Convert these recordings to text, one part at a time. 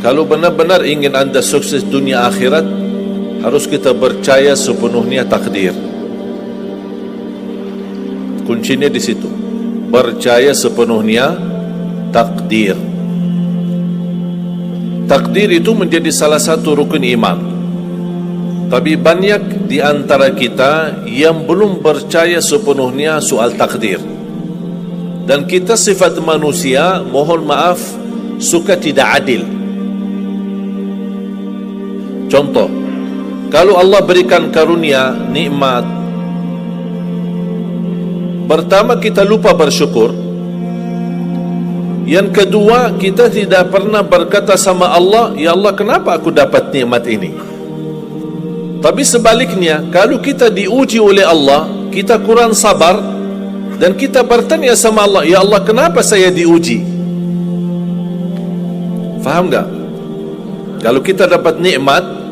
Kalau benar-benar ingin anda sukses dunia akhirat, harus kita percaya sepenuhnya takdir. Kuncinya di situ. Percaya sepenuhnya takdir. Takdir itu menjadi salah satu rukun iman. Tapi banyak di antara kita yang belum percaya sepenuhnya soal takdir. Dan kita sifat manusia, mohon maaf, suka tidak adil. Contoh, kalau Allah berikan karunia, nikmat, pertama kita lupa bersyukur. Yang kedua, kita tidak pernah berkata sama Allah, ya Allah, kenapa aku dapat nikmat ini? Tapi sebaliknya, kalau kita diuji oleh Allah, kita kurang sabar, dan kita bertanya sama Allah, ya Allah, kenapa saya diuji? Faham tak? Kalau kita dapat nikmat,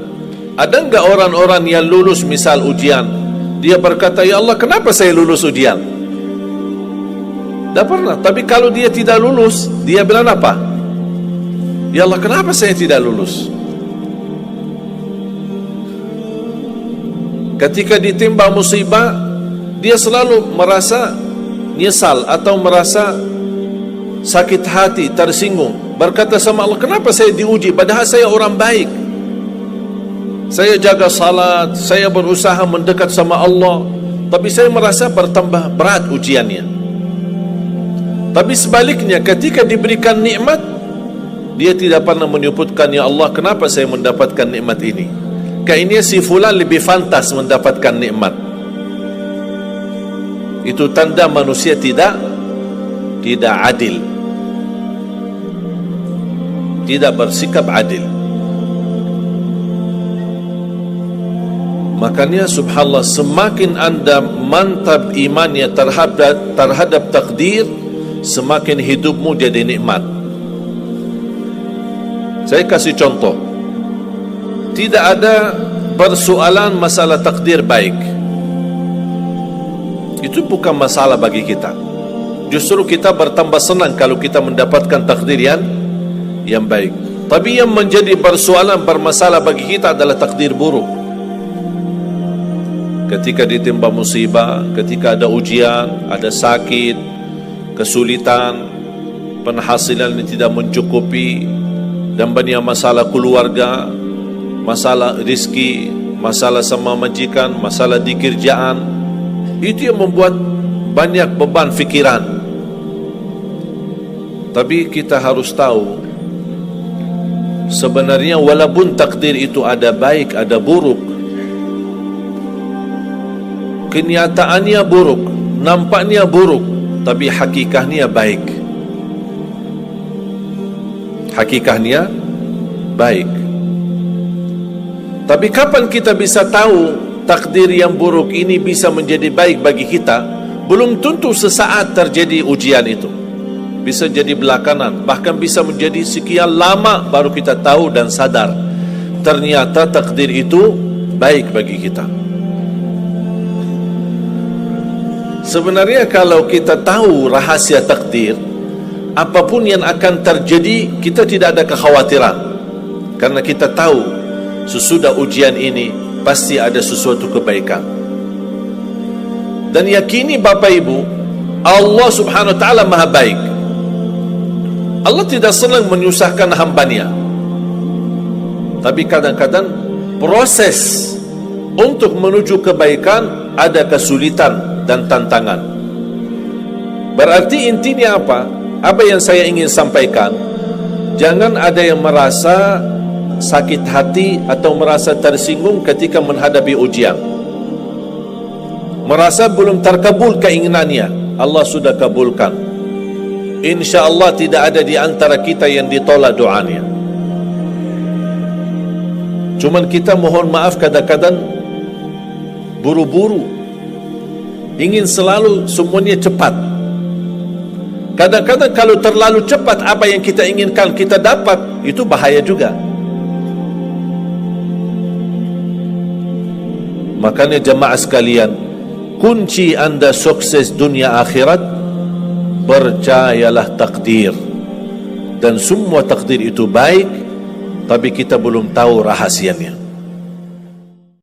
ada enggak orang-orang yang lulus misal ujian, dia berkata, ya Allah, kenapa saya lulus ujian? Tak pernah. Tapi kalau dia tidak lulus, dia bilang apa? Ya Allah, kenapa saya tidak lulus? Ketika ditimpa musibah, dia selalu merasa nyesal atau merasa sakit hati, tersinggung, berkata sama Allah, kenapa saya diuji padahal saya orang baik, saya jaga salat, saya berusaha mendekat sama Allah, tapi saya merasa bertambah berat ujiannya. Tapi sebaliknya, ketika diberikan nikmat, dia tidak pernah menyebutkan, ya Allah, kenapa saya mendapatkan nikmat ini? Kayaknya si fulan lebih fantas mendapatkan nikmat. Itu tanda manusia tidak adil, tidak bersikap adil. Makanya subhanallah, semakin anda mantap imannya terhadap takdir, semakin hidupmu jadi nikmat. Saya kasih contoh. Tidak ada persoalan masalah takdir baik. Itu bukan masalah bagi kita. Justru kita bertambah senang kalau kita mendapatkan takdir yang baik. Tapi yang menjadi persoalan, bermasalah bagi kita adalah takdir buruk. Ketika ditimpa musibah, ketika ada ujian, ada sakit, kesulitan, penghasilan yang tidak mencukupi, dan banyak masalah keluarga, masalah rezeki, masalah sama majikan, masalah di kerjaan, itu yang membuat banyak beban fikiran. Tapi kita harus tahu, sebenarnya walaupun takdir itu ada baik, ada buruk, kenyataannya buruk, nampaknya buruk, tapi hakikahnya baik. Hakikahnya baik. Tapi kapan kita bisa tahu takdir yang buruk ini bisa menjadi baik bagi kita? Belum tentu sesaat terjadi ujian itu. Bisa jadi belakangan, bahkan bisa menjadi sekian lama baru kita tahu dan sadar ternyata takdir itu baik bagi kita. Sebenarnya kalau kita tahu rahasia takdir, apapun yang akan terjadi, kita tidak ada kekhawatiran. Karena kita tahu sesudah ujian ini pasti ada sesuatu kebaikan. Dan yakini Bapak Ibu, Allah subhanahu wa ta'ala maha baik. Allah tidak senang menyusahkan hambanya. Tapi kadang-kadang proses untuk menuju kebaikan ada kesulitan dan tantangan. Berarti intinya apa? Apa yang saya ingin sampaikan, jangan ada yang merasa sakit hati atau merasa tersinggung ketika menghadapi ujian, merasa belum terkabul keinginannya. Allah sudah kabulkan. InsyaAllah tidak ada di antara kita yang ditolak doanya. Cuman kita mohon maaf kadang-kadang buru-buru, ingin selalu semuanya cepat. Kadang-kadang kalau terlalu cepat apa yang kita inginkan kita dapat, itu bahaya juga. Makanya jemaah sekalian, kunci anda sukses dunia akhirat, percayalah takdir. Dan semua takdir itu baik, tapi kita belum tahu rahasianya.